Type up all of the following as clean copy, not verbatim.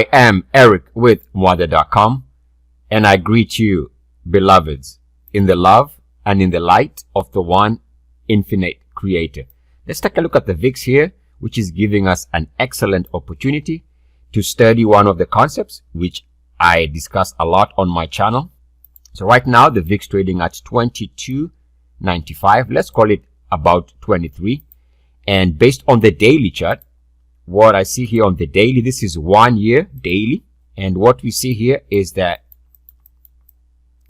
I am Eric with Muathe.com, and I greet you, beloveds, in the love and in the light of the one infinite creator. Let's take a look at the VIX here, which is giving us an excellent opportunity to study one of the concepts which I discuss a lot on my channel. So right now the VIX trading at 22.95. Let's call it about 23. And based on the daily chart, what I see here on the daily, this is 1 year daily, and what we see here is that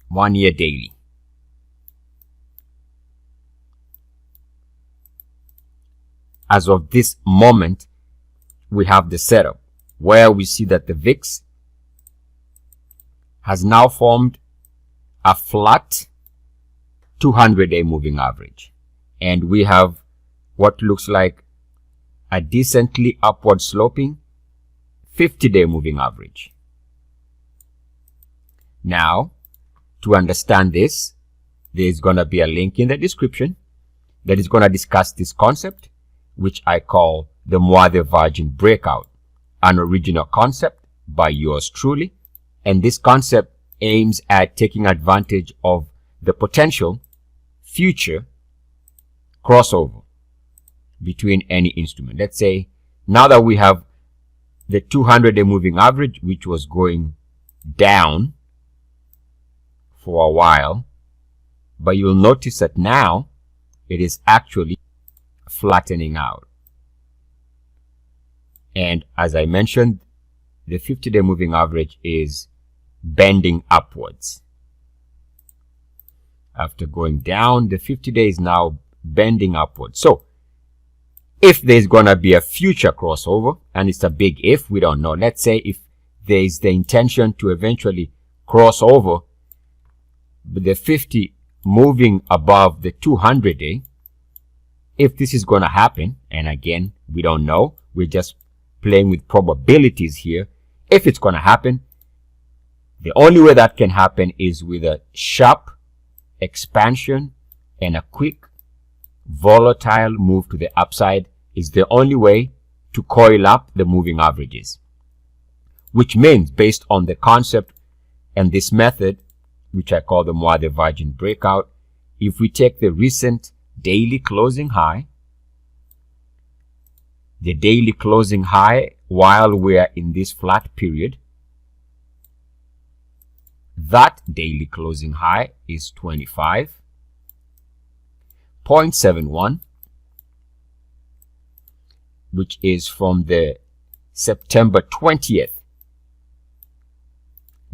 1 year daily. As of this moment, we have the setup where we see that the VIX has now formed a flat 200-day moving average, and we have what looks like a decently upward sloping 50-day moving average. Now, to understand this, there's going to be a link in the description that is going to discuss this concept, which I call the Muathe Virgin Breakout, an original concept by yours truly. And this concept aims at taking advantage of the potential future crossover between any instrument. Let's say now that we have the 200-day moving average, which was going down for a while, but you'll notice that now it is actually flattening out. And as I mentioned, the 50-day moving average is bending upwards. After going down, the 50-day is now bending upwards. So if there's going to be a future crossover, and it's a big if, we don't know. Let's say if there is the intention to eventually cross over, but the 50 moving above the 200-day, if this is going to happen, and again, we don't know, we're just playing with probabilities here. If it's going to happen, the only way that can happen is with a sharp expansion and a quick volatile move to the upside is the only way to coil up the moving averages, which means based on the concept and this method, which I call the Muathe Virgin Breakout, if we take the recent daily closing high, the daily closing high while we're in this flat period, that daily closing high is 25.71, which is from the September 20th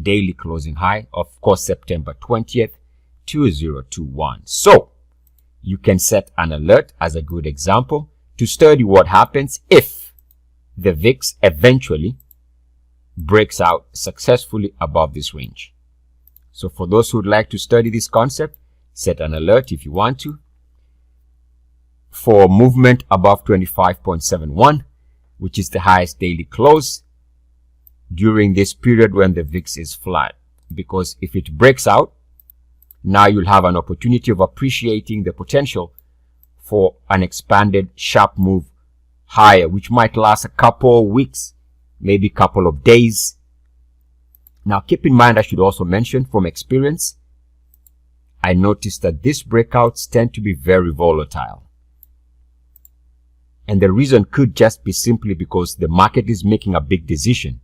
daily closing high, of course, September 20th, 2021. So you can set an alert as a good example to study what happens if the VIX eventually breaks out successfully above this range. So for those who would like to study this concept, set an alert if you want to for movement above 25.71, which is the highest daily close during this period when the VIX is flat. Because if it breaks out, now you'll have an opportunity of appreciating the potential for an expanded sharp move higher, which might last a couple of weeks, maybe a couple of days. Now, keep in mind, I should also mention from experience, I noticed that these breakouts tend to be very volatile. And the reason could just be simply because the market is making a big decision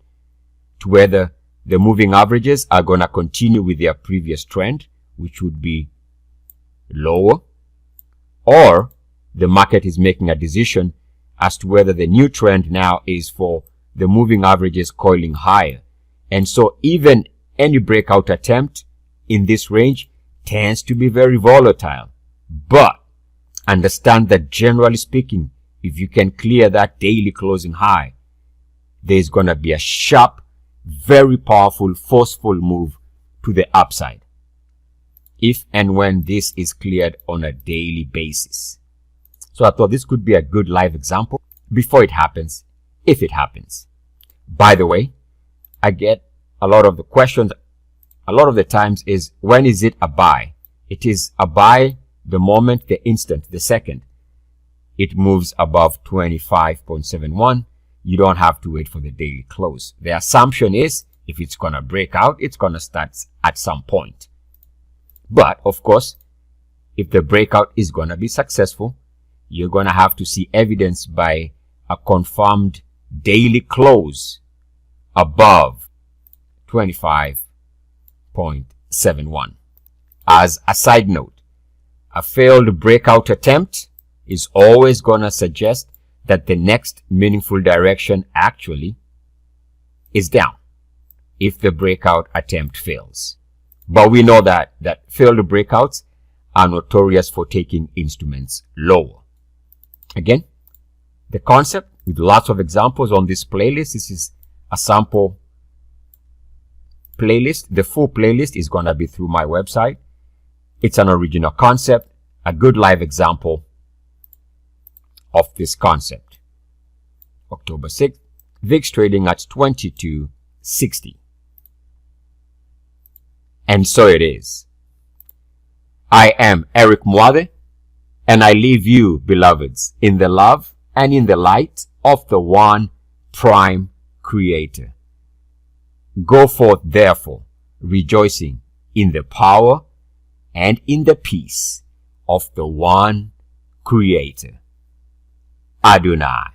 to whether the moving averages are going to continue with their previous trend, which would be lower, or the market is making a decision as to whether the new trend now is for the moving averages coiling higher. And so even any breakout attempt in this range tends to be very volatile. But understand that generally speaking, if you can clear that daily closing high, there's going to be a sharp, very powerful, forceful move to the upside, if and when this is cleared on a daily basis. So I thought this could be a good live example before it happens, if it happens. By the way, I get a lot of the questions, a lot of the times is, when is it a buy? It is a buy the moment, the instant, the second it moves above 25.71, you don't have to wait for the daily close. The assumption is if it's going to break out, it's going to start at some point. But of course, if the breakout is going to be successful, you're going to have to see evidence by a confirmed daily close above 25.71. As a side note, a failed breakout attempt is always going to suggest that the next meaningful direction actually is down if the breakout attempt fails. But we know that failed breakouts are notorious for taking instruments lower. Again, the concept with lots of examples on this playlist. This is a sample playlist. The full playlist is going to be through my website. It's an original concept, a good live example of this concept. October 6th, VIX trading at 22.60. And so it is. I am Eric Muathe, and I leave you, beloveds, in the love and in the light of the one prime creator. Go forth, therefore, rejoicing in the power and in the peace of the one creator. Adonai.